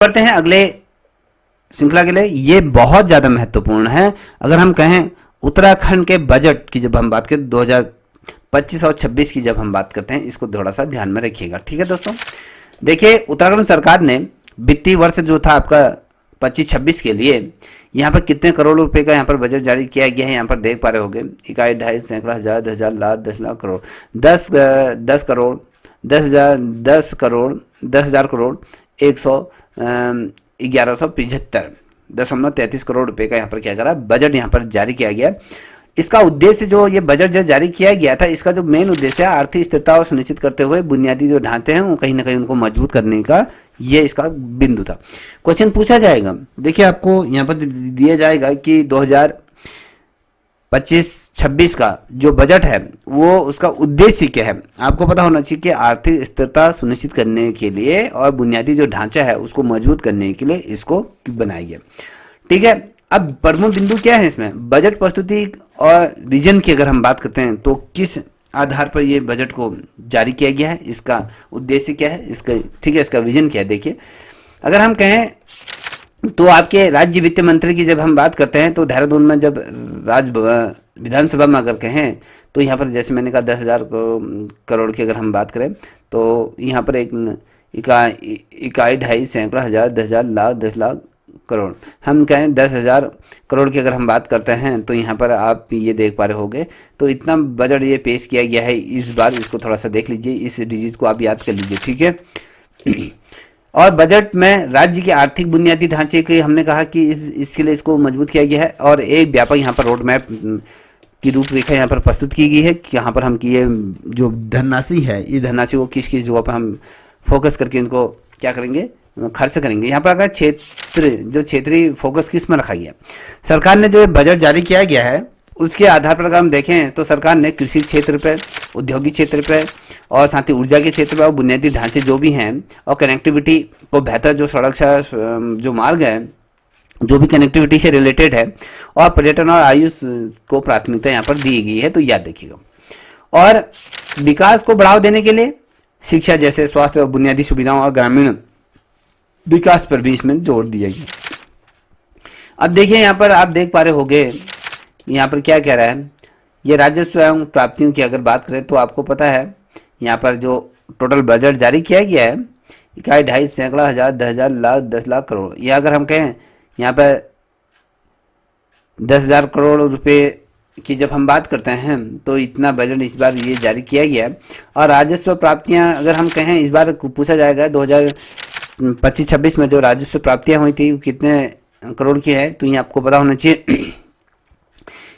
बढ़ते हैं अगले श्रृंखला के लिए। ये बहुत ज्यादा महत्वपूर्ण है। अगर हम कहें उत्तराखंड के बजट की जब हम बात करें 2025 और 26 की जब हम बात करते हैं, इसको थोड़ा सा ध्यान में रखिएगा। ठीक है दोस्तों, देखिए उत्तराखंड सरकार ने वित्तीय वर्ष जो था आपका 25-26 के लिए यहाँ पर कितने करोड़ रुपए का यहाँ पर बजट जारी किया गया है, यहाँ पर देख पा रहे होंगे। इकाई, ढाई, सैकड़ा, हजार, 10,000, लाख, 10 लाख करोड़, 10 करोड़, 10,000, 10 करोड़, 10,000 करोड़, 1175.33 करोड़ रुपए का यहाँ पर क्या करा, बजट यहाँ पर जारी किया गया। इसका उद्देश्य जो ये बजट जो जारी किया गया था, इसका जो मेन उद्देश्य है आर्थिक स्थिरता और सुनिश्चित करते हुए बुनियादी जो ढांचे हैं वो कहीं ना कहीं उनको मजबूत करने का ये इसका बिंदु था। क्वेश्चन पूछा जाएगा, देखिए आपको यहाँ पर दिया जाएगा कि 2025-26 का जो बजट है वो उसका उद्देश्य क्या है। आपको पता होना चाहिए कि आर्थिक स्थिरता सुनिश्चित करने के लिए और बुनियादी जो ढांचा है उसको मजबूत करने के लिए इसको बनाया गया। ठीक है, अब प्रमुख बिंदु क्या है इसमें, बजट प्रस्तुति और विजन की अगर हम बात करते हैं तो किस आधार पर ये बजट को जारी किया गया है, इसका उद्देश्य क्या है, इसका ठीक है, इसका विजन क्या है। देखिए अगर हम कहें तो आपके राज्य वित्त मंत्री की जब हम बात करते हैं तो देहरादून में जब राज्य विधानसभा में अगर कहें तो यहाँ पर जैसे मैंने कहा 10,000 करोड़ की अगर हम बात करें तो यहाँ पर एक इकाई, ढाई, सैकड़ा, हजार, 10,000, लाख, 10 लाख करोड़, हम कहें 10,000 करोड़ की अगर हम बात करते हैं तो यहाँ पर आप ये देख पा रहे होंगे। तो इतना बजट ये पेश किया गया है इस बार, इसको थोड़ा सा देख लीजिए, इस डिजिट को आप याद कर लीजिए। ठीक है, और बजट में राज्य के आर्थिक बुनियादी ढांचे के हमने कहा कि इसके लिए इसको मजबूत किया गया है और एक व्यापक यहाँ पर रोड मैप की रूपरेखा यहाँ पर प्रस्तुत की गई है कि यहाँ पर हम की ये जो धनराशि है, इस धनराशि को किस किस जगह पर हम फोकस करके इनको क्या करेंगे, खर्च करेंगे। यहाँ पर अगर जो क्षेत्रीय फोकस किस में रखा गया, सरकार ने जो बजट जारी किया गया है उसके आधार पर अगर हम देखें तो सरकार ने कृषि क्षेत्र पे, औद्योगिक क्षेत्र पे और साथ ही ऊर्जा के क्षेत्र पे और बुनियादी ढांचे जो भी हैं और कनेक्टिविटी को बेहतर जो सड़क जो मार्ग है जो भी कनेक्टिविटी से रिलेटेड है और पर्यटन और आयुष को प्राथमिकता यहाँ पर दी गई है, तो याद रखिएगा। और विकास को बढ़ावा देने के लिए शिक्षा जैसे स्वास्थ्य और बुनियादी सुविधाओं और ग्रामीण विकास पर भी इसमें जोर दिया गया। अब देखिए यहाँ पर आप देख पा रहे होंगे यहाँ पर क्या कह रहा है, ये राजस्व एवं प्राप्तियों की अगर बात करें तो आपको पता है यहाँ पर जो टोटल बजट जारी किया गया है इकाई, ढाई, सैकड़ा, हजार, 10,000, लाख, 10 लाख करोड़, या अगर हम कहें यहाँ पर 10,000 करोड़ रुपए की जब हम बात करते हैं तो इतना बजट इस बार ये जारी किया गया है। और राजस्व प्राप्तियां अगर हम कहें इस बार पूछा जाएगा 2025-26 में जो राजस्व प्राप्तियां हुई थी कितने करोड़ की है, तो ये आपको पता होना चाहिए।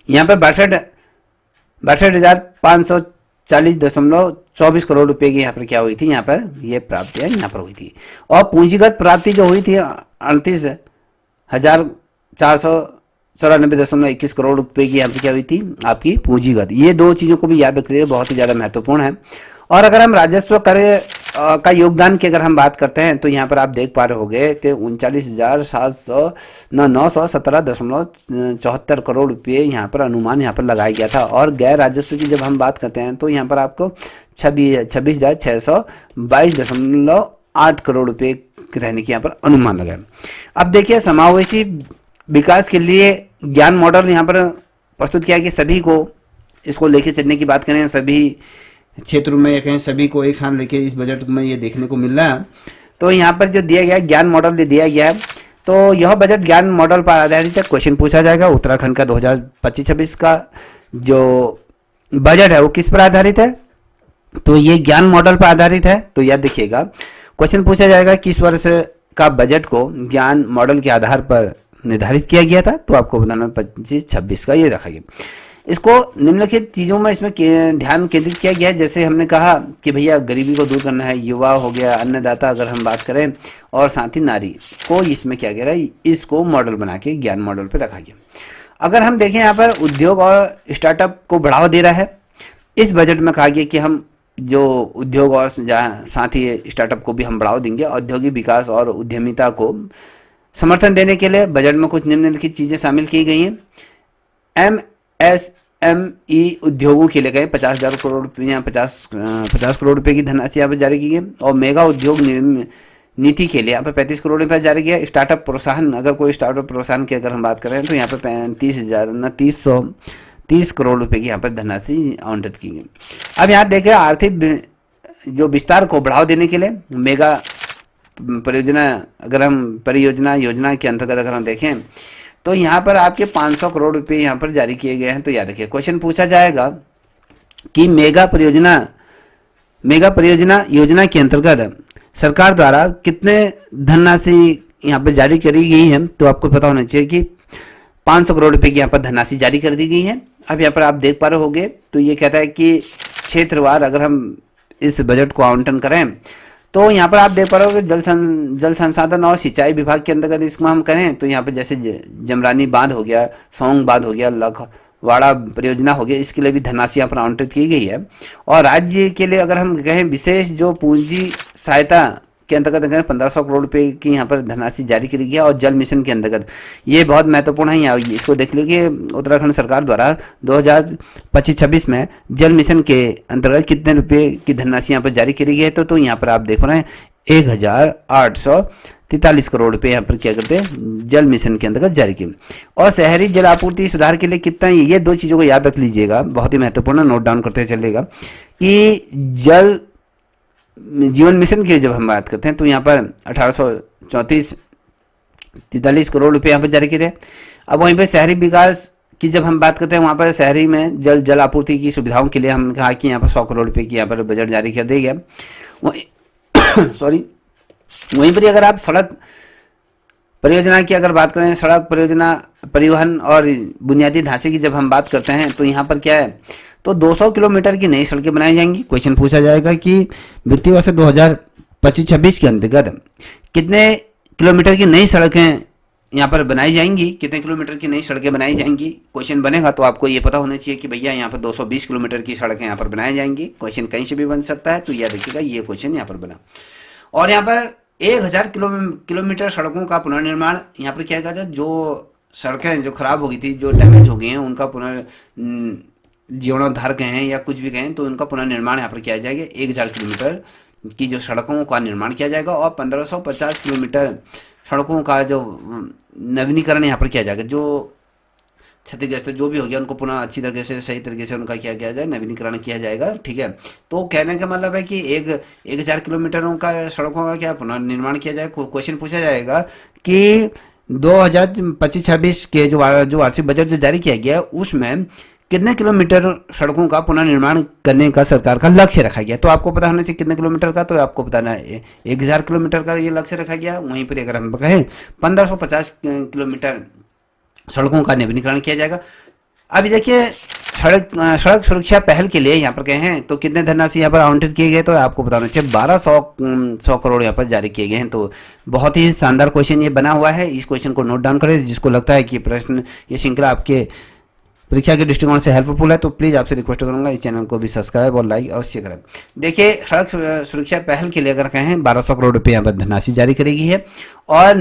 यहाँ पर 62,540.24 करोड़ रुपए की यहाँ पर क्या हुई थी, यहाँ पर ये प्राप्तियां यहाँ पर हुई थी। और पूंजीगत प्राप्ति जो हुई थी 38,494.21 करोड़ रुपए की यहाँ पर क्या हुई थी आपकी पूंजीगत। ये दो चीजों को भी याद रखिए, बहुत ही ज्यादा महत्वपूर्ण है। और अगर हम राजस्व कर का योगदान की अगर हम बात करते हैं तो यहाँ पर आप देख पा रहे होंगे 39,917.74 करोड़ रुपये यहाँ पर अनुमान यहाँ पर लगाया गया था। और गैर राजस्व की जब हम बात करते हैं तो यहाँ पर आपको 26,622.8 करोड़ रुपये रहने की यहाँ पर अनुमान लगा। अब देखिए समावेशी विकास के लिए ज्ञान मॉडल यहाँ पर प्रस्तुत किया कि सभी को इसको लेके चलने की बात करें, सभी क्षेत्रों में या कहीं सभी को एक साथ लेके इस बजट में ये देखने को मिल रहा है। तो यहाँ पर जो दिया गया है ज्ञान मॉडल दिया गया है, तो यह बजट ज्ञान मॉडल पर आधारित है। क्वेश्चन पूछा जाएगा उत्तराखंड का 2025-26 का जो बजट है वो किस पर आधारित है, तो ये ज्ञान मॉडल पर आधारित है। तो याद देखिएगा क्वेश्चन पूछा जाएगा किस वर्ष का बजट को ज्ञान मॉडल के आधार पर निर्धारित किया गया था, तो आपको बताना 25-26 का ये रखा गया। इसको निम्नलिखित चीज़ों में इसमें ध्यान केंद्रित किया गया है। जैसे हमने कहा कि भैया गरीबी को दूर करना है, युवा हो गया, अन्नदाता अगर हम बात करें, और साथ ही नारी को इसमें क्या कह रहा है, इसको मॉडल बना के ज्ञान मॉडल पे रखा गया। अगर हम देखें यहाँ पर उद्योग और स्टार्टअप को बढ़ावा दे रहा है, इस बजट में कहा गया कि हम जो उद्योग और साथ ही स्टार्टअप को भी हम बढ़ावा देंगे। औद्योगिक विकास और उद्यमिता को समर्थन देने के लिए बजट में कुछ निम्नलिखित चीज़ें शामिल की गई हैं। MSME उद्योगों के लिए गए 50,000 करोड़ रुपये, 50 करोड़ रुपए की धनराशि यहाँ पर जारी की गई। और मेगा उद्योग नीति के लिए यहाँ पर 35 करोड़ रुपया जारी किया। स्टार्टअप प्रोत्साहन, अगर कोई स्टार्टअप प्रोत्साहन की अगर हम बात करें तो यहाँ पर 30 करोड़ रुपए की यहाँ पर धनराशि आवंटित की गई। अब यहाँ देखें आर्थिक जो विस्तार को बढ़ावा देने के लिए मेगा परियोजना, अगर हम परियोजना योजना के अंतर्गत अगर हम देखें तो यहाँ पर आपके 500 करोड़ रुपए यहाँ पर जारी किए गए हैं। तो याद रखिए क्वेश्चन पूछा जाएगा कि मेगा परियोजना योजना के अंतर्गत सरकार द्वारा कितने धनराशि यहाँ पर जारी करी गई है। तो आपको पता होना चाहिए कि 500 करोड़ रुपए की यहाँ पर धनराशि जारी कर दी गई है। अब यहाँ पर आप देख पा रहे होंगे तो ये कहता है कि क्षेत्रवार अगर हम इस बजट को आवंटन करें तो यहाँ पर आप देख पा रहे हो जल संसाधन और सिंचाई विभाग के अंतर्गत इसको हम करें तो यहाँ पर जैसे जमरानी बांध हो गया, सौंग बांध हो गया, लखवाड़ा परियोजना हो गया, इसके लिए भी धनराशि यहाँ पर आवंटित की गई है। और राज्य के लिए अगर हम कहें विशेष जो पूंजी सहायता के अंतर्गत अगर 1500 करोड़ रुपए की यहाँ पर धनराशि जारी की गई है। और जल मिशन के अंतर्गत ये बहुत महत्वपूर्ण है, यहाँ इसको देख लीजिए उत्तराखंड सरकार द्वारा 2025-26 में जल मिशन के अंतर्गत कितने रुपए की धनराशि यहाँ पर जारी की गई है। तो यहाँ पर आप देख रहे हैं 1843 करोड़ रुपए यहाँ पर क्या करते हैं जल मिशन के अंतर्गत जारी किए। और शहरी जल आपूर्ति सुधार के लिए कितना, ये दो चीज़ों को याद रख लीजिएगा, बहुत ही महत्वपूर्ण, नोट डाउन करते चलिएगा कि जल जीवन मिशन की जब हम बात करते हैं तो यहाँ पर 43 करोड़ रुपए यहाँ पर जारी किए थे। अब वहीं पर शहरी विकास की जब हम बात करते हैं वहाँ पर शहरी में जल आपूर्ति की सुविधाओं के लिए हम कहा कि यहाँ पर 100 करोड़ रुपए की यहाँ पर बजट जारी कर दिया गया। वहीं पर अगर आप सड़क परियोजना की अगर बात करें, सड़क परियोजना, परिवहन और बुनियादी ढांचे की जब हम बात करते हैं तो यहाँ पर क्या है तो 200 किलोमीटर की नई सड़कें बनाई जाएंगी। क्वेश्चन पूछा जाएगा कि वित्तीय वर्ष 2025-26 के अंतर्गत कितने किलोमीटर की नई सड़कें यहाँ पर बनाई जाएंगी, कितने किलोमीटर की नई सड़कें बनाई जाएंगी। क्वेश्चन बनेगा तो आपको ये पता होना चाहिए कि भैया यहाँ पर 220 किलोमीटर की सड़कें यहाँ पर बनाई जाएंगी। क्वेश्चन कहीं से भी बन सकता है, तो यह देखिएगा ये क्वेश्चन यहाँ पर बना। और यहाँ पर 1000 किलोमीटर सड़कों का पुनर्निर्माण यहाँ पर किया गया था। जो सड़कें जो खराब हो गई थी, जो डैमेज हो गई हैं, उनका जीर्णोद्धार कहें या कुछ भी कहें तो उनका पुनर्निर्माण यहाँ पर किया जाएगा। 1000 किलोमीटर की जो सड़कों का निर्माण किया जाएगा और 1550 किलोमीटर सड़कों का जो नवीनीकरण यहाँ पर किया जाएगा। जो क्षतिग्रस्त जो भी हो गया उनको पुनः अच्छी तरीके से, सही तरीके से उनका क्या किया जाए, नवीनीकरण किया जाएगा। ठीक है, तो कहने का मतलब है कि 1000 किलोमीटरों का सड़कों का क्या पुनर्निर्माण किया जाए। क्वेश्चन पूछा जाएगा कि 2025-26 के जो वार्षिक बजट जो जारी किया गया उसमें कितने किलोमीटर सड़कों का पुनर्निर्माण करने का सरकार का लक्ष्य रखा गया। तो आपको पता होना चाहिए कितने किलोमीटर का, तो आपको बताना है 1000 किलोमीटर का ये लक्ष्य रखा गया। वहीं पर अगर हम कहें 1550 किलोमीटर सड़कों का नवीनीकरण किया जाएगा। अभी देखिए सड़क सुरक्षा पहल के लिए यहाँ पर कहें तो कितने धनराशि यहाँ पर आवंटित किए गए, तो आपको बताना चाहिए 1200 करोड़ यहाँ पर जारी किए गए हैं। तो बहुत ही शानदार क्वेश्चन ये बना हुआ है, इस क्वेश्चन को नोट डाउन करें। जिसको लगता है कि प्रश्न ये श्रृंखला आपके परीक्षा के दृष्टिकोण से हेल्पफुल है तो प्लीज़ आपसे रिक्वेस्ट करूंगा इस चैनल को भी सब्सक्राइब और लाइक अवश्य करें। देखिए सड़क सुरक्षा पहल के लिए अगर कहें 1200 करोड़ रुपये यहाँ पर धनराशि जारी करेगी है। और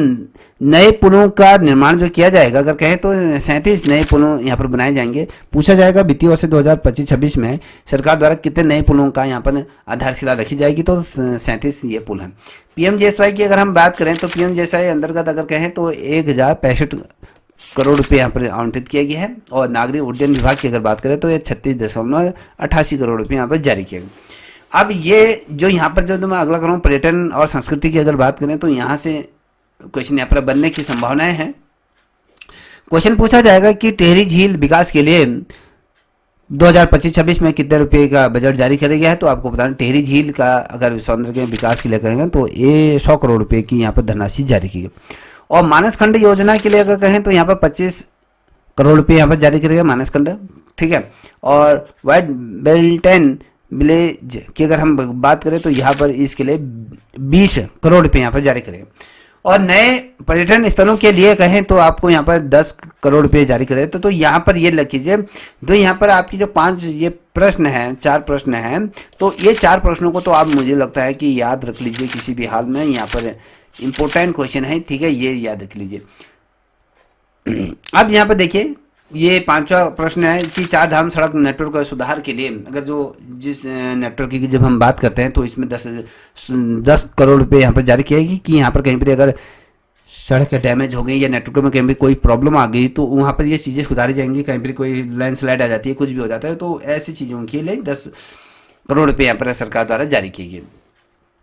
नए पुलों का निर्माण जो किया जाएगा अगर कहें तो 37 नए पुलों यहाँ पर बनाए जाएंगे। पूछा जाएगा वित्तीय वर्ष 2025-26 में सरकार द्वारा कितने नए पुलों का यहाँ पर आधारशिला रखी जाएगी, तो 37 ये पुल हैं। PMGSY की अगर हम बात करें तो PMGSY अंतर्गत अगर कहें तो 1065 करोड़ रुपए यहाँ पर आवंटित किया गया है। और नागरिक उड्डयन विभाग की अगर बात करें तो ये 36.88 करोड़ रुपए यहाँ पर जारी किया गया। अब ये जो यहाँ पर जो मैं अगला करूँ पर्यटन और संस्कृति की अगर बात करें तो यहाँ से क्वेश्चन यहाँ पर बनने की संभावनाएं हैं। क्वेश्चन पूछा जाएगा कि टिहरी झील विकास के लिए 2025-26 में कितने रुपए का बजट जारी किया गया है। तो आपको बताना टिहरी झील का अगर सौंदर्य के विकास के लिए करेंगे तो ये 100 करोड़ रुपए की यहाँ पर धनराशि जारी की गई। और मानस खंड योजना के लिए अगर कहें तो यहाँ पर 25 करोड़ रुपए यहाँ पर जारी किए गए मानस खंड। ठीक है, और वाइट बेल्टन विलेज की अगर हम बात करें तो यहाँ पर इसके लिए 20 करोड़ रुपए यहाँ पर जारी करेंगे। और नए पर्यटन स्थलों के लिए कहें तो आपको यहाँ पर 10 करोड़ रुपए जारी करें। तो यहाँ पर ये लिख लीजिए, तो यहाँ पर आपकी जो 5 ये प्रश्न हैं, 4 प्रश्न हैं, तो ये 4 प्रश्नों को तो आप मुझे लगता है कि याद रख लीजिए किसी भी हाल में। यहाँ पर इंपॉर्टेंट क्वेश्चन है, ठीक है, ये याद रख लीजिए। अब यहाँ पर देखिए ये पांचवा प्रश्न है कि चार धाम सड़क नेटवर्क का सुधार के लिए अगर जो जिस नेटवर्क की जब हम बात करते हैं तो इसमें 10 करोड़ रुपए यहाँ पर जारी किया है कि यहाँ पर कहीं पर अगर सड़क डैमेज हो गई या नेटवर्क में कहीं भी कोई प्रॉब्लम आ गई तो वहाँ पर ये चीज़ें सुधारी जाएंगी। कहीं पर कोई लैंडस्लाइड आ जाती है, कुछ भी हो जाता है, तो ऐसी चीज़ों के लिए 10 करोड़ रुपए यहाँ पर सरकार द्वारा जारी किए गए।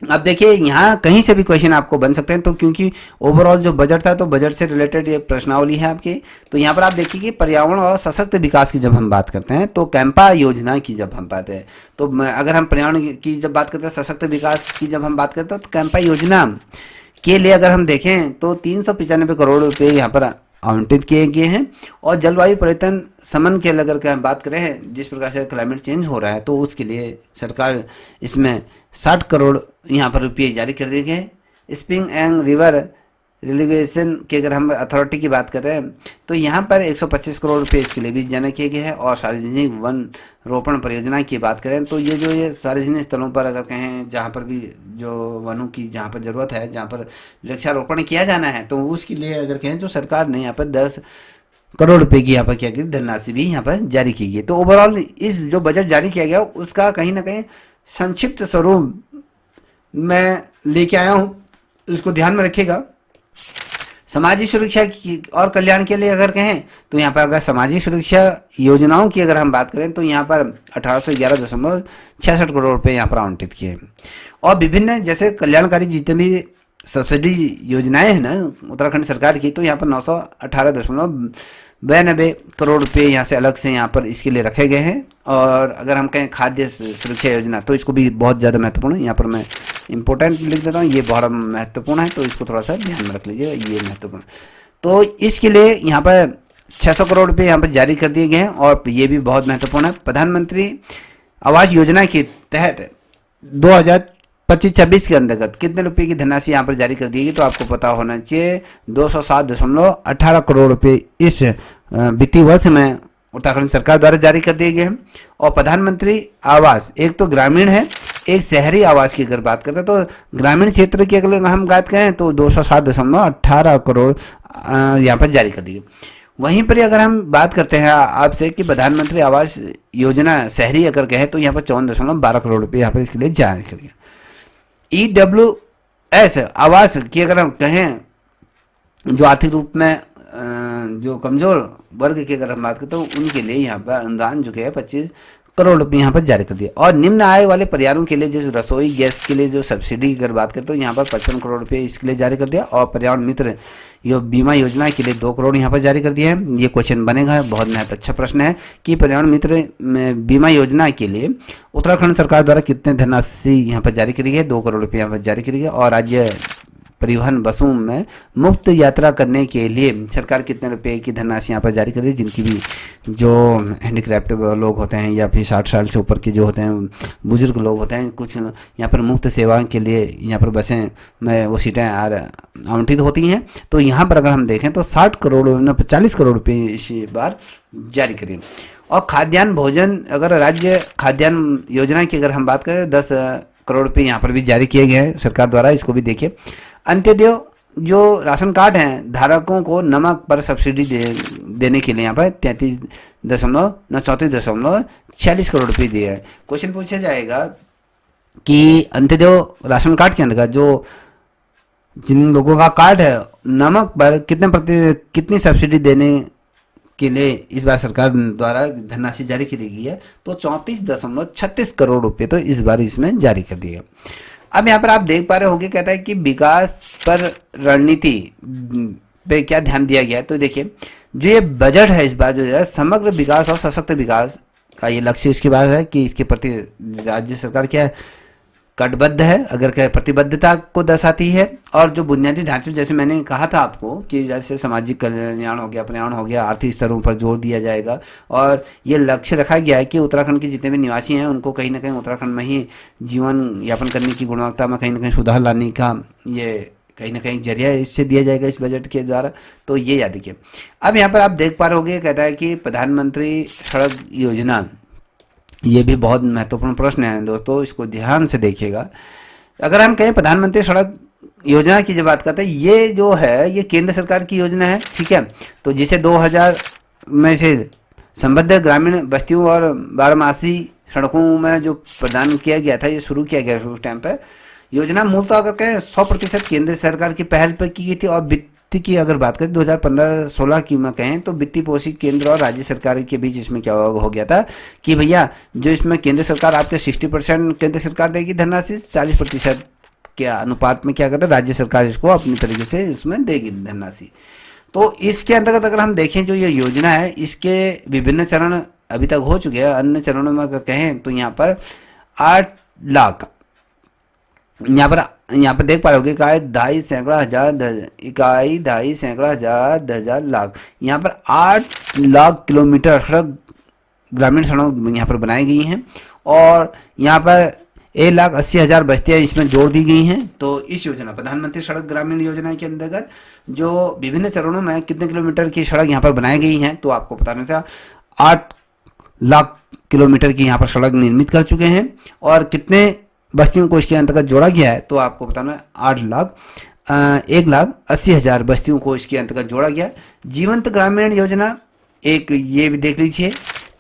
अब देखिए यहाँ कहीं से भी क्वेश्चन आपको बन सकते हैं, तो क्योंकि ओवरऑल जो बजट था तो बजट से रिलेटेड ये प्रश्नावली है आपकी। तो यहाँ पर आप देखिए कि पर्यावरण और सशक्त विकास की जब हम बात करते हैं तो कैंपा योजना की जब हम बात है तो अगर हम पर्यावरण की जब बात करते हैं, सशक्त विकास की जब हम बात करते हैं तो कैंपा योजना के लिए अगर हम देखें तो 395 करोड़ रुपए यहाँ पर आवंटित किए गए हैं। और जलवायु परिवर्तन समन के अगर हम बात करें, जिस प्रकार से क्लाइमेट चेंज हो रहा है तो उसके लिए सरकार इसमें 60 करोड़ यहाँ पर रुपये जारी कर दिए गए। स्प्रिंग एंड रिवर रिलीवेशन की अगर हम अथॉरिटी की बात करें तो यहाँ पर 125 करोड़ रुपए इसके लिए भी जारी किए गए हैं। और सार्वजनिक वन रोपण परियोजना की बात करें तो ये सार्वजनिक स्थलों पर अगर कहें जहाँ पर भी जो वनों की जहाँ पर ज़रूरत है, जहाँ पर वृक्षारोपण किया जाना है तो उसके लिए अगर कहें तो सरकार ने यहाँ पर 10 करोड़ रुपए की यहाँ पर क्या की धनराशि भी यहाँ पर जारी की गई। तो ओवरऑल इस जो बजट जारी किया गया उसका कहीं ना कहीं संक्षिप्त स्वरूप मैं लेके आया हूँ, इसको ध्यान में रखिएगा। सामाजिक सुरक्षा की और कल्याण के लिए अगर कहें तो यहाँ पर अगर सामाजिक सुरक्षा योजनाओं की अगर हम बात करें तो यहाँ पर 1811.66 करोड़ रुपए यहाँ पर आवंटित किए हैं। और विभिन्न जैसे कल्याणकारी जितने भी सब्सिडी योजनाएं हैं ना उत्तराखंड सरकार की, तो यहाँ पर 918.92 करोड़ रुपए यहाँ से अलग से यहाँ पर इसके लिए रखे गए हैं। और अगर हम कहें खाद्य सुरक्षा योजना तो इसको भी बहुत ज़्यादा महत्वपूर्ण है, यहाँ पर मैं इंपॉर्टेंट लिख देता हूँ, ये बहुत महत्वपूर्ण है तो इसको थोड़ा सा ध्यान में रख लीजिएगा, ये महत्वपूर्ण। तो इसके लिए यहाँ पर 600 करोड़ रुपये यहाँ पर जारी कर दिए गए हैं और ये भी बहुत महत्वपूर्ण है। प्रधानमंत्री आवास योजना के तहत 2025-26 के अंतर्गत कितने रुपए की धनराशि यहाँ पर जारी कर दी गई, तो आपको पता होना चाहिए 207.18 करोड़ रुपए इस वित्तीय वर्ष में उत्तराखंड सरकार द्वारा जारी कर दिए गए हैं। और प्रधानमंत्री आवास एक तो ग्रामीण है, एक शहरी आवास की अगर बात करते हैं तो ग्रामीण क्षेत्र की अगर हम बात करें तो 207.18 करोड़ यहाँ पर जारी कर दी गई। वहीं पर अगर हम बात करते हैं आपसे कि प्रधानमंत्री आवास योजना शहरी अगर कहें तो यहाँ पर 54.12 करोड़ रुपये यहाँ पर इसके लिए जारी कर दिया। EWS आवास की अगर हम कहें जो आर्थिक रूप में जो कमजोर वर्ग की अगर हम बात करते हैं तो उनके लिए यहाँ पर अनुदान जो है 25 करोड़ रुपये यहाँ पर जारी कर दिया। और निम्न आय वाले परिवारों के लिए जो रसोई गैस के लिए जो सब्सिडी की अगर बात करते तो यहाँ पर 55 करोड़ रुपये इसके लिए जारी कर दिया। और पर्यावरण मित्र यो बीमा योजना के लिए 2 करोड़ यहाँ पर जारी कर दिया है। ये क्वेश्चन बनेगा, बहुत बहुत अच्छा प्रश्न है कि पर्यावरण मित्र बीमा योजना के लिए उत्तराखंड सरकार द्वारा कितने धनराशि यहाँ पर जारी करी है, 2 करोड़ रुपये यहाँ पर जारी करी है। और राज्य परिवहन बसों में मुफ्त यात्रा करने के लिए सरकार कितने रुपए की धनराशि यहाँ पर जारी कर दी, जिनकी भी जो हैंडीक्राफ्ट लोग होते हैं या फिर 60 साल से ऊपर के जो होते हैं बुजुर्ग लोग होते हैं, कुछ यहाँ पर मुफ्त सेवा के लिए यहाँ पर बसें में वो सीटें आवंटित होती हैं। तो यहाँ पर अगर हम देखें तो 40 करोड़ रुपये इस बार जारी करें। और खाद्यान्न भोजन अगर राज्य खाद्यान्न योजना की अगर हम बात करें 10 करोड़ रुपये यहाँ पर भी जारी किए गए हैं सरकार द्वारा, इसको भी देखिए। अंत्योदय जो राशन कार्ड हैं धारकों को नमक पर सब्सिडी देने के लिए यहाँ पर 34.46 करोड़ रुपये दिए हैं। क्वेश्चन पूछा जाएगा कि अंत्योदय राशन कार्ड के अंतर्गत जो जिन लोगों का कार्ड है नमक पर कितनी सब्सिडी देने के लिए इस बार सरकार द्वारा धनराशि जारी की गई है, तो 34.36 करोड़ रुपये तो इस बार इसमें जारी कर दिए। अब यहाँ पर आप देख पा रहे होंगे, कहता है कि विकास पर रणनीति पे क्या ध्यान दिया गया है। तो देखिए जो ये बजट है इस बार जो है समग्र विकास और सशक्त विकास का ये लक्ष्य इसके बाद है कि इसके प्रति राज्य सरकार क्या है कटिबद्ध है, अगर क्या प्रतिबद्धता को दर्शाती है। और जो बुनियादी ढांचे जैसे मैंने कहा था आपको कि जैसे सामाजिक कल्याण हो गया, पर्यावरण हो गया, आर्थिक स्तरों पर जोर दिया जाएगा। और ये लक्ष्य रखा गया है कि उत्तराखंड के जितने भी निवासी हैं उनको कहीं ना कहीं उत्तराखंड में ही जीवन यापन करने की गुणवत्ता में कहीं ना कहीं सुधार लाने का ये कहीं ना कहीं जरिया इससे दिया जाएगा इस बजट के द्वारा। तो ये याद रखिए। अब यहाँ पर आप देख पा रहे होंगे, कहता है कि प्रधानमंत्री सड़क योजना, ये भी बहुत महत्वपूर्ण प्रश्न है दोस्तों, इसको ध्यान से देखिएगा। अगर हम कहें प्रधानमंत्री सड़क योजना की जब बात करते हैं, ये जो है ये केंद्र सरकार की योजना है, ठीक है। तो जिसे में से संबद्ध ग्रामीण बस्तियों और बारहमासी सड़कों में जो प्रदान किया गया था, ये शुरू किया गया उस टाइम पर। योजना मूलतः अगर कहें 100% केंद्र सरकार की पहल पर की गई थी, और वित्त की अगर बात करें 2015-16 की में कहें तो वित्तीय पोषित केंद्र और राज्य सरकार के बीच इसमें क्या हो गया था कि भैया जो इसमें केंद्र सरकार आपके 60% केंद्र सरकार देगी धनराशि, 40% के अनुपात में क्या करता है राज्य सरकार इसको अपनी तरीके से इसमें देगी धनराशि। तो इसके अंतर्गत अगर हम देखें जो ये योजना है, इसके विभिन्न चरण अभी तक हो चुके हैं। अन्य चरणों में अगर कहें तो यहाँ पर 8 लाख, यहाँ पर देख पा रहे हो इकाई, ढाई, सैकड़ा, हजार, इकाई, ढाई, सैकड़ा, हजार, हजार, लाख, यहाँ पर 8 लाख किलोमीटर सड़क, ग्रामीण सड़क यहाँ पर बनाई गई हैं, और यहाँ पर 1,80,000 बस्तियाँ इसमें जोड़ दी गई हैं। तो इस योजना प्रधानमंत्री सड़क ग्रामीण योजना के अंतर्गत जो विभिन्न चरणों में कितने किलोमीटर की सड़क यहाँ पर बनाई गई हैं, तो आपको बताना था 8 लाख किलोमीटर की यहाँ पर सड़क निर्मित कर चुके हैं। और कितने बस्तियों को इसके अंतर्गत जोड़ा गया है, तो आपको बताना है 1,80,000 बस्तियों को इसके अंतर्गत जोड़ा गया। जीवंत ग्रामीण योजना एक, ये भी देख लीजिए,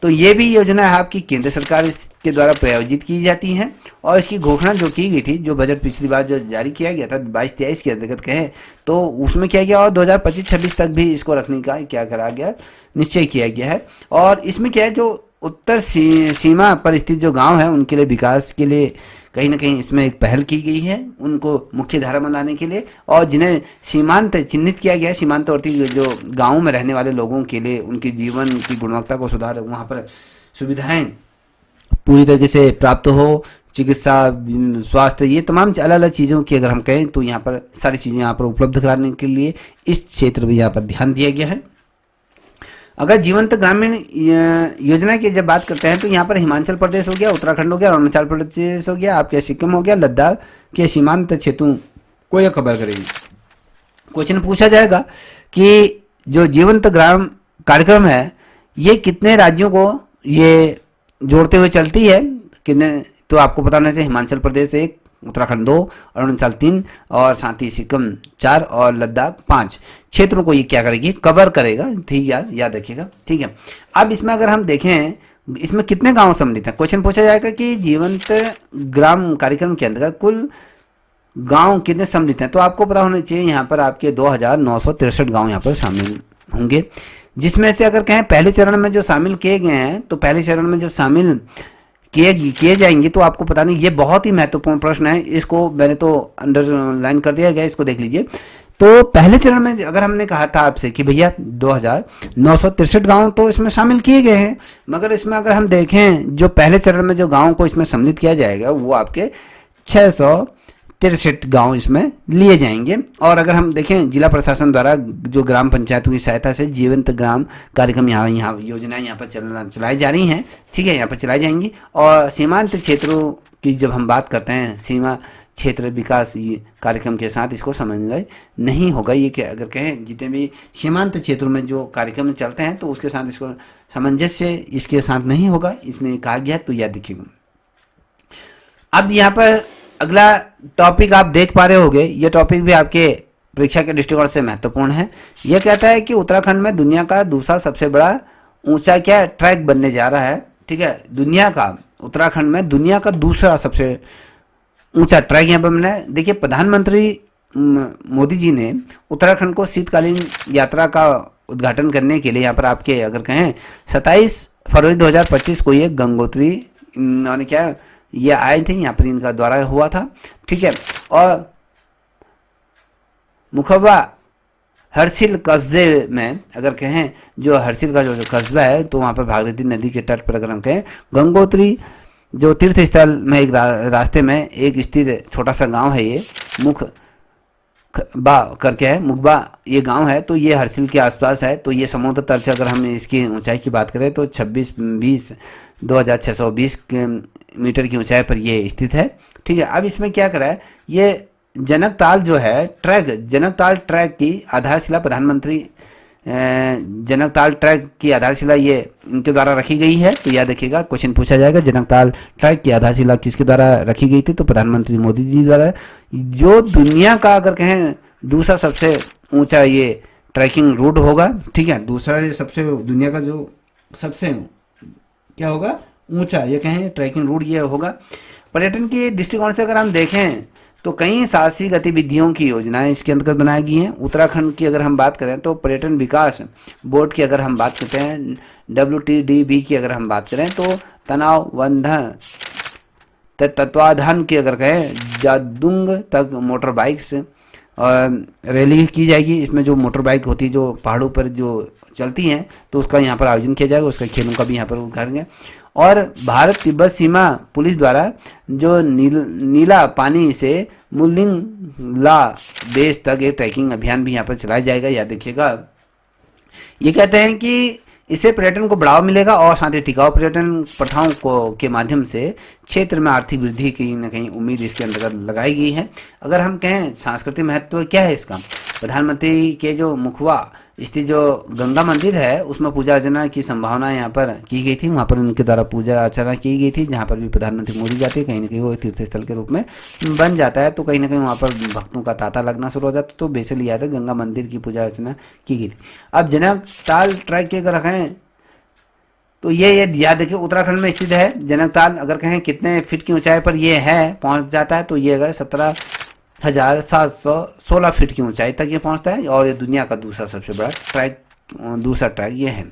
तो ये भी योजना है आपकी केंद्र सरकार के द्वारा प्रायोजित की जाती है, और इसकी घोषणा जो की गई थी, जो बजट पिछली बार जो जारी किया गया था 22-23 के अंतर्गत कहें तो उसमें क्या गया, और 2025-26 तक भी इसको रखने का क्या करा गया, निश्चय किया गया है। और इसमें क्या है, जो उत्तर सीमा पर स्थित जो गांव है उनके लिए विकास के लिए कहीं ना कहीं इसमें एक पहल की गई है, उनको मुख्य धारा में लाने के लिए, और जिन्हें सीमांत चिन्हित किया गया है, सीमांतवर्ती जो गाँव में रहने वाले लोगों के लिए उनकी जीवन की गुणवत्ता को सुधार, वहाँ पर सुविधाएं पूरी तरीके से प्राप्त हो, चिकित्सा, स्वास्थ्य, ये तमाम अलग अलग चीज़ों की अगर हम कहें तो यहाँ पर सारी चीज़ें यहाँ पर उपलब्ध कराने के लिए इस क्षेत्र में यहाँ पर ध्यान दिया गया है। अगर जीवंत ग्रामीण योजना की जब बात करते हैं तो यहाँ पर हिमाचल प्रदेश हो गया, उत्तराखंड हो गया, अरुणाचल प्रदेश हो गया, आपके सिक्किम हो गया, लद्दाख के सीमांत क्षेत्रों को यह कवर करेगी। क्वेश्चन पूछा जाएगा कि जो जीवंत ग्राम कार्यक्रम है ये कितने राज्यों को ये जोड़ते हुए चलती है, कितने, तो आपको पता होना चाहिए हिमाचल प्रदेश 1, उत्तराखंड 2, अरुणाचल 3, और साथ ही सिक्किम 4 और लद्दाख 5 क्षेत्रों को ये क्या करेगी, कवर करेगा। ठीक है, याद रखिएगा। ठीक है, अब इसमें अगर हम देखें इसमें कितने गांव सम्मिलित हैं, क्वेश्चन पूछा जाएगा कि जीवंत ग्राम कार्यक्रम के अंतर्गत कुल गांव कितने सम्मिलित हैं, तो आपको पता होना चाहिए यहाँ पर आपके 2,963 गाँव यहाँ पर शामिल होंगे, जिसमें से अगर कहें पहले चरण में जो शामिल किए गए हैं, तो पहले चरण में जो शामिल किए जाएंगे, तो आपको पता नहीं, ये बहुत ही महत्वपूर्ण प्रश्न है, इसको मैंने तो अंडरलाइन कर दिया गया, इसको देख लीजिए। तो पहले चरण में अगर हमने कहा था आपसे कि भैया 2,963 गांव तो इसमें शामिल किए गए हैं, मगर इसमें अगर हम देखें जो पहले चरण में जो गाँव को इसमें सम्मिलित किया जाएगा वो आपके 663 गांव इसमें लिए जाएंगे। और अगर हम देखें जिला प्रशासन द्वारा जो ग्राम पंचायतों की सहायता से जीवंत ग्राम कार्यक्रम यहाँ योजनाएं यहाँ पर चलाई जा रही हैं, ठीक है, यहाँ पर चलाई जाएंगी। और सीमांत क्षेत्रों की जब हम बात करते हैं, सीमा क्षेत्र विकास कार्यक्रम के साथ इसको समन्वय नहीं होगा, ये क्या अगर कहें जितने भी सीमांत क्षेत्रों में जो कार्यक्रम चलते हैं तो उसके साथ इसको सामंजस्य इसके साथ नहीं होगा, इसमें कहा गया, तो याद रखिएगा। अब यहाँ पर अगला टॉपिक आप देख पा रहे होंगे, ये टॉपिक भी आपके परीक्षा के दृष्टिकोण से महत्वपूर्ण है। यह कहता है कि उत्तराखंड में दुनिया का दूसरा सबसे बड़ा ऊंचा क्या ट्रैक बनने जा रहा है। ठीक है, दुनिया का, उत्तराखंड में दुनिया का दूसरा सबसे ऊंचा ट्रैक यहाँ पर बना है। देखिए, प्रधानमंत्री मोदी जी ने उत्तराखंड को शीतकालीन यात्रा का उद्घाटन करने के लिए यहाँ पर आपके अगर कहें 27 फरवरी 2025 को ये गंगोत्री इन्होंने क्या ये आए थे, यहाँ पर इनका द्वारा हुआ था। ठीक है, और मुखबा हर्षिल कस्बे में अगर कहें जो हर्षिल का जो कस्बा है, तो वहाँ पर भागीरथी नदी के तट पर अगर हम कहें गंगोत्री जो तीर्थ स्थल में एक रास्ते में एक स्थित छोटा सा गांव है, ये मुखबा करके है, मुखबा ये गांव है, तो ये हर्षिल के आसपास है। तो ये समुद्र तल से अगर हम इसकी ऊंचाई की बात करें तो 2620 मीटर की ऊंचाई पर ये स्थित है। ठीक है, अब इसमें क्या करा है, ये जनकताल जो है ट्रैक, जनकताल ट्रैक की आधारशिला प्रधानमंत्री जनकताल ट्रैक की आधारशिला ये इनके द्वारा रखी गई है। तो याद रखिएगा, क्वेश्चन पूछा जाएगा जनकताल ट्रैक की आधारशिला किसके द्वारा रखी गई थी, तो प्रधानमंत्री मोदी जी द्वारा। जो दुनिया का अगर कहें दूसरा सबसे ऊंचा ये ट्रैकिंग रूट होगा, ठीक है। दूसरा ये सबसे दुनिया का जो सबसे क्या होगा ऊंचा, ये कहें ट्रैकिंग रूट ये होगा। पर्यटन के दृष्टिकोण से अगर हम देखें तो कई साहसिक गतिविधियों की योजनाएं इसके अंतर्गत बनाई गई हैं। उत्तराखंड की अगर हम बात करें तो पर्यटन विकास बोर्ड की अगर हम बात करते हैं, WTDB की अगर हम बात करें तो तनाव बंधन तत्वाधान की अगर कहें जादुंग तक मोटर बाइक्स और रैली की जाएगी। इसमें जो मोटर बाइक होती है जो पहाड़ों पर जो चलती हैं तो उसका यहाँ पर आयोजन किया जाएगा, उसका खेलों का भी यहाँ पर उद्घाटन। और भारत तिब्बत सीमा पुलिस द्वारा जो नीला पानी से मुलिंगला बेस तक एक ट्रैकिंग अभियान भी यहाँ पर चलाया जाएगा, याद रखिएगा। ये कहते हैं कि इससे पर्यटन को बढ़ावा मिलेगा और साथ ही टिकाऊ पर्यटन प्रथाओं को के माध्यम से क्षेत्र में आर्थिक वृद्धि की न कहीं उम्मीद इसके अंतर्गत लगाई गई है। अगर हम कहें सांस्कृतिक महत्व क्या है इसका, प्रधानमंत्री के जो मुखवा स्थित जो गंगा मंदिर है उसमें पूजा अर्चना की संभावना यहाँ पर की गई थी, वहाँ पर उनके द्वारा पूजा अर्चना की गई थी, जहाँ पर भी प्रधानमंत्री मोदी जाते हैं कहीं ना कहीं वो तीर्थ स्थल के रूप में बन जाता है। तो कहीं ना कहीं वहाँ पर भक्तों का तांता लगना शुरू हो जाता है। तो बेसिकली याद है गंगा मंदिर की पूजा अर्चना की गई थी। अब जनक ताल ट्रैक की अगर रखें तो ये याद रखिए उत्तराखंड में स्थित है। जनकताल अगर कहें कितने फीट की ऊंचाई पर ये है पहुंच जाता है तो ये अगर 17,716 फीट की ऊंचाई तक ये पहुंचता है और ये दुनिया का दूसरा सबसे बड़ा ट्रैक, दूसरा ट्रैक ये है।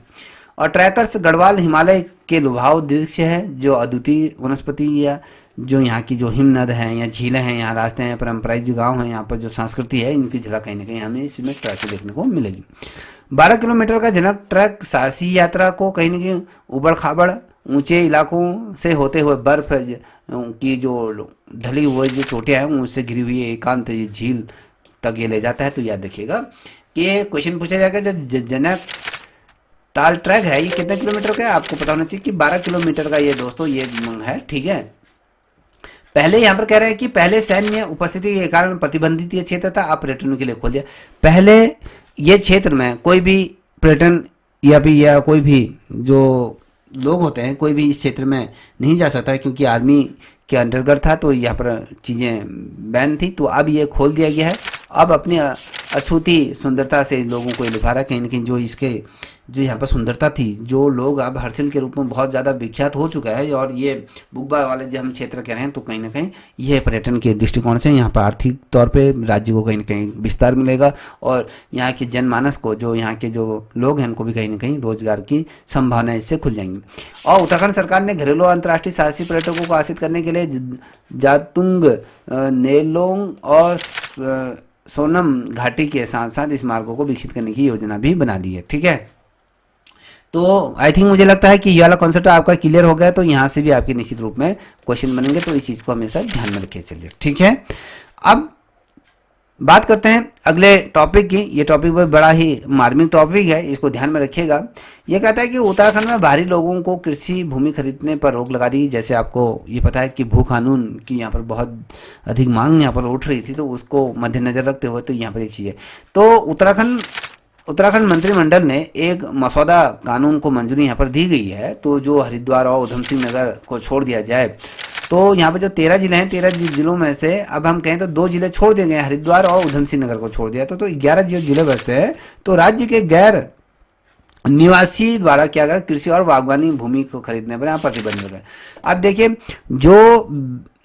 और ट्रैकर्स गढ़वाल हिमालय के लुभाव दृश्य है, जो अद्वितीय वनस्पति या जो यहाँ की जो हिमनद हैं या झीलें हैं, यहाँ रास्ते हैं, पारंपरिक गांव हैं, यहाँ पर जो संस्कृति है इनकी झलक कहीं ना कहीं हमें इसमें ट्रैक देखने को मिलेगी। 12 किलोमीटर का जनक ट्रैक साहसी यात्रा को कहीं ना कहीं उबड़ खाबड़ ऊंचे इलाकों से होते हुए बर्फ की जो ढली हुई जो चोटियाँ हैं उनसे घिरी हुई एकांत झील तक ये ले जाता है। तो याद रखिएगा कि ये क्वेश्चन पूछा जाएगा जो जनक ताल ट्रैक है ये कितने किलोमीटर का है, आपको पता होना चाहिए कि 12 किलोमीटर का ये दोस्तों ये है, ठीक है। पहले यहाँ पर कह रहे हैं कि पहले सैन्य उपस्थिति के कारण प्रतिबंधित ये क्षेत्र था, अब पर्यटन के लिए खोल दिया। पहले ये क्षेत्र में कोई भी पर्यटन या कोई भी जो लोग होते हैं कोई भी इस क्षेत्र में नहीं जा सकता है क्योंकि आर्मी के अंतर्गत था, तो यहाँ पर चीज़ें बैन थी। तो अब ये खोल दिया गया है। अब अपनी अछूती सुंदरता से लोगों को ये लुभा रहा है कहीं ना कहीं जो इसके जो यहाँ पर सुंदरता थी, जो लोग अब हर्षिल के रूप में बहुत ज़्यादा विख्यात हो चुका है। और ये बुग्बा वाले जो हम क्षेत्र कह रहे हैं तो कहीं ना कहीं यह पर्यटन के दृष्टिकोण से यहाँ पर आर्थिक तौर पे राज्य को कहीं ना कहीं विस्तार मिलेगा और यहाँ के जनमानस को जो यहाँ के जो लोग हैं उनको भी कहीं ना कहीं रोजगार की संभावना इससे खुल जाएंगी। और उत्तराखंड सरकार ने घरेलू अंतर्राष्ट्रीय साहसी पर्यटकों को आकर्षित करने के लिए जातुंग, नेलोंग और सोनम घाटी के साथ साथ इस मार्गों को विकसित करने की योजना भी बना ली है, ठीक है। तो आई थिंक मुझे लगता है कि ये वाला कॉन्सेप्ट आपका क्लियर हो गया। तो यहाँ से भी आपके निश्चित रूप में क्वेश्चन बनेंगे, तो इस चीज़ को हमेशा ध्यान में रखिए, चलिए ठीक है। अब बात करते हैं अगले टॉपिक की। ये टॉपिक बहुत बड़ा ही मार्मिक टॉपिक है, इसको ध्यान में रखिएगा। ये कहता है कि उत्तराखंड में बाहरी लोगों को कृषि भूमि खरीदने पर रोक लगा दी। जैसे आपको ये पता है कि भू कानून की यहाँ पर बहुत अधिक मांग यहाँ पर उठ रही थी, तो उसको मद्देनजर रखते हुए तो यहाँ पर ये चीज़ है। तो उत्तराखंड मंत्रिमंडल ने एक मसौदा कानून को मंजूरी यहाँ पर दी गई है। तो जो हरिद्वार और उधम सिंह नगर को छोड़ दिया जाए, तो यहाँ पे जो 13 जिले हैं, 13 जिलों में से अब हम कहें तो 2 जिले छोड़ दिए गए, हरिद्वार और उधम सिंह नगर को छोड़ दिया। तो 11 जो जिले बचते हैं, तो राज्य के गैर निवासी द्वारा क्या करें कृषि और बागवानी भूमि को खरीदने पर यहाँ प्रतिबंध लगा। अब देखिए जो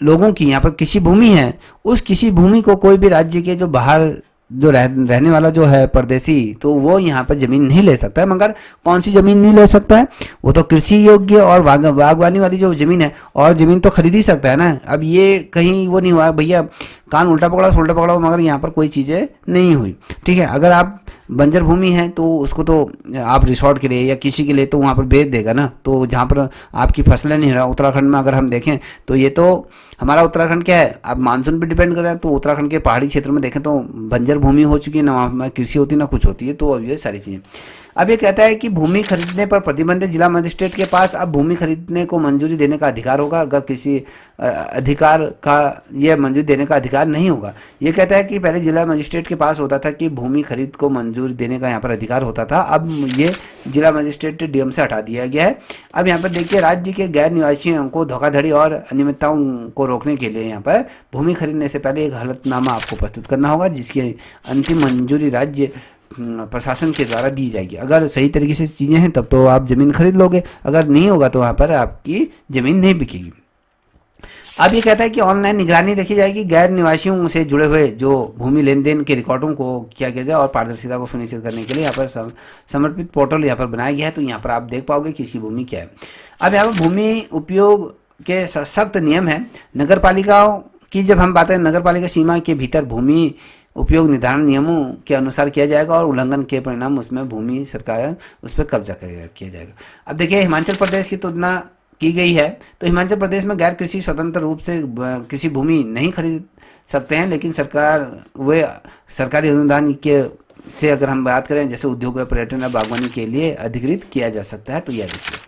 लोगों की यहाँ पर कृषि भूमि है, उस कृषि भूमि को कोई भी राज्य के जो बाहर जो रहने वाला जो है परदेसी, तो वो यहाँ पर जमीन नहीं ले सकता है। मगर कौन सी जमीन नहीं ले सकता है, वो तो कृषि योग्य और बागवानी वाली जो जमीन है, और जमीन तो खरीद ही सकता है ना। अब ये कहीं वो नहीं हुआ भैया कान उल्टा पकड़ा, मगर यहाँ पर कोई चीज़ें नहीं हुई, ठीक है। अगर आप बंजर भूमि है तो उसको तो आप रिसोर्ट के लिए या किसी के लिए तो वहाँ पर बेच देगा ना। तो जहाँ पर आपकी फसलें नहीं रहा, उत्तराखंड में अगर हम देखें तो ये तो हमारा उत्तराखंड क्या है, अब मानसून पे डिपेंड कर रहा है। तो उत्तराखंड के पहाड़ी क्षेत्र में देखें तो बंजर भूमि हो चुकी है, ना वहाँ कृषि होती ना कुछ होती है। तो अब ये सारी चीज़ें। अब ये कहता है कि भूमि खरीदने पर प्रतिबंध, जिला मजिस्ट्रेट के पास अब भूमि खरीदने को मंजूरी देने का अधिकार होगा। अगर किसी अधिकार का यह मंजूरी देने का अधिकार नहीं होगा। ये कहता है कि पहले जिला मजिस्ट्रेट के पास होता था कि भूमि खरीद को मंजूरी देने का यहाँ पर अधिकार होता था, अब ये जिला मजिस्ट्रेट डीएम से हटा दिया गया है। अब यहाँ पर देखिए राज्य के गैर निवासियों को धोखाधड़ी और अनियमितताओं को रोकने के लिए यहाँ पर भूमि खरीदने से पहले एक हलफनामा आपको प्रस्तुत करना होगा, जिसकी अंतिम मंजूरी राज्य प्रशासन के द्वारा दी जाएगी। अगर सही तरीके से चीज़ें हैं तब तो आप ज़मीन खरीद लोगे, अगर नहीं होगा तो वहाँ पर आपकी ज़मीन नहीं बिकेगी। अब ये कहता है कि ऑनलाइन निगरानी रखी जाएगी, गैर निवासियों से जुड़े हुए जो भूमि लेन देन के रिकॉर्डों को किया गया जाए और पारदर्शिता को सुनिश्चित करने के लिए यहाँ पर समर्पित पोर्टल यहाँ पर बनाया गया है। तो यहाँ पर आप देख पाओगे कि इसकी भूमि क्या है। अब यहाँ पर भूमि उपयोग के सख्त नियम है। नगर पालिकाओं की जब हम बात करें, नगर पालिका सीमा के भीतर भूमि उपयोग निर्धारण नियमों के अनुसार किया जाएगा और उल्लंघन के परिणाम उसमें भूमि सरकार उस पर कब्जा किया जाएगा। अब देखिए हिमाचल प्रदेश की तुलना की गई है, तो हिमाचल प्रदेश में गैर कृषि स्वतंत्र रूप से कृषि भूमि नहीं खरीद सकते हैं, लेकिन सरकार वे सरकारी अनुदान के से अगर हम बात करें जैसे उद्योग या पर्यटन या बागवानी के लिए अधिकृत किया जा सकता है। तो यह देखिए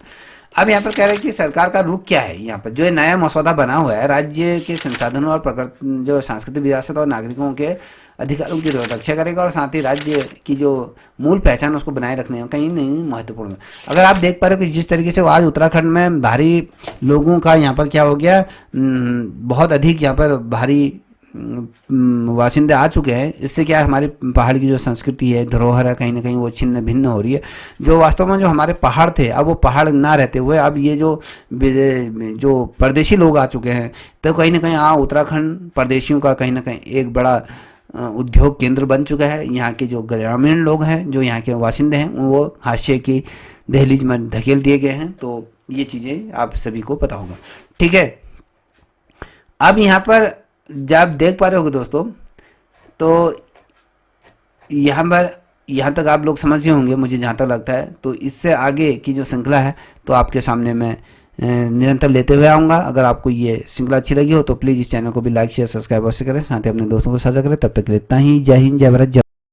अब यहाँ पर कह रहे हैं कि सरकार का रुख क्या है। यहाँ पर जो नया मसौदा बना हुआ है, राज्य के संसाधनों और प्रकृति जो सांस्कृतिक विरासत और नागरिकों के अधिकारों की रक्षा करेगा और साथ ही राज्य की जो मूल पहचान उसको बनाए रखने में कहीं नहीं महत्वपूर्ण है। अगर आप देख पा रहे हो कि जिस तरीके से आज उत्तराखंड में भारी लोगों का यहाँ पर क्या हो गया, बहुत अधिक यहाँ पर भारी वासिंदे आ चुके हैं। इससे क्या है, हमारे पहाड़ की जो संस्कृति है, धरोहर है, कहीं ना कहीं वो छिन्न भिन्न हो रही है। जो वास्तव में जो हमारे पहाड़ थे अब वो पहाड़ ना रहते हुए अब ये जो परदेशी लोग आ चुके हैं, तो कहीं ना कहीं उत्तराखंड परदेशियों का कहीं ना कहीं एक बड़ा उद्योग केंद्र बन चुका है। यहाँ के जो ग्रामीण लोग हैं, जो यहाँ के वासिंदे हैं, वो हाशिए की दहलीज में धकेल दिए गए हैं। तो ये चीज़ें आप सभी को पता होगा, ठीक है। अब यहाँ पर जब देख पा रहे होगे दोस्तों, तो यहाँ तक आप लोग समझ गए होंगे मुझे जहाँ तक लगता है। तो इससे आगे की जो श्रृंखला है तो आपके सामने मैं निरंतर लेते हुए आऊँगा। अगर आपको ये श्रृंखला अच्छी लगी हो तो प्लीज़ इस चैनल को भी लाइक शेयर सब्सक्राइब अवश्य करें, साथ ही अपने दोस्तों को साझा करें। तब तक इतना ही, जय हिंद, जय भारत।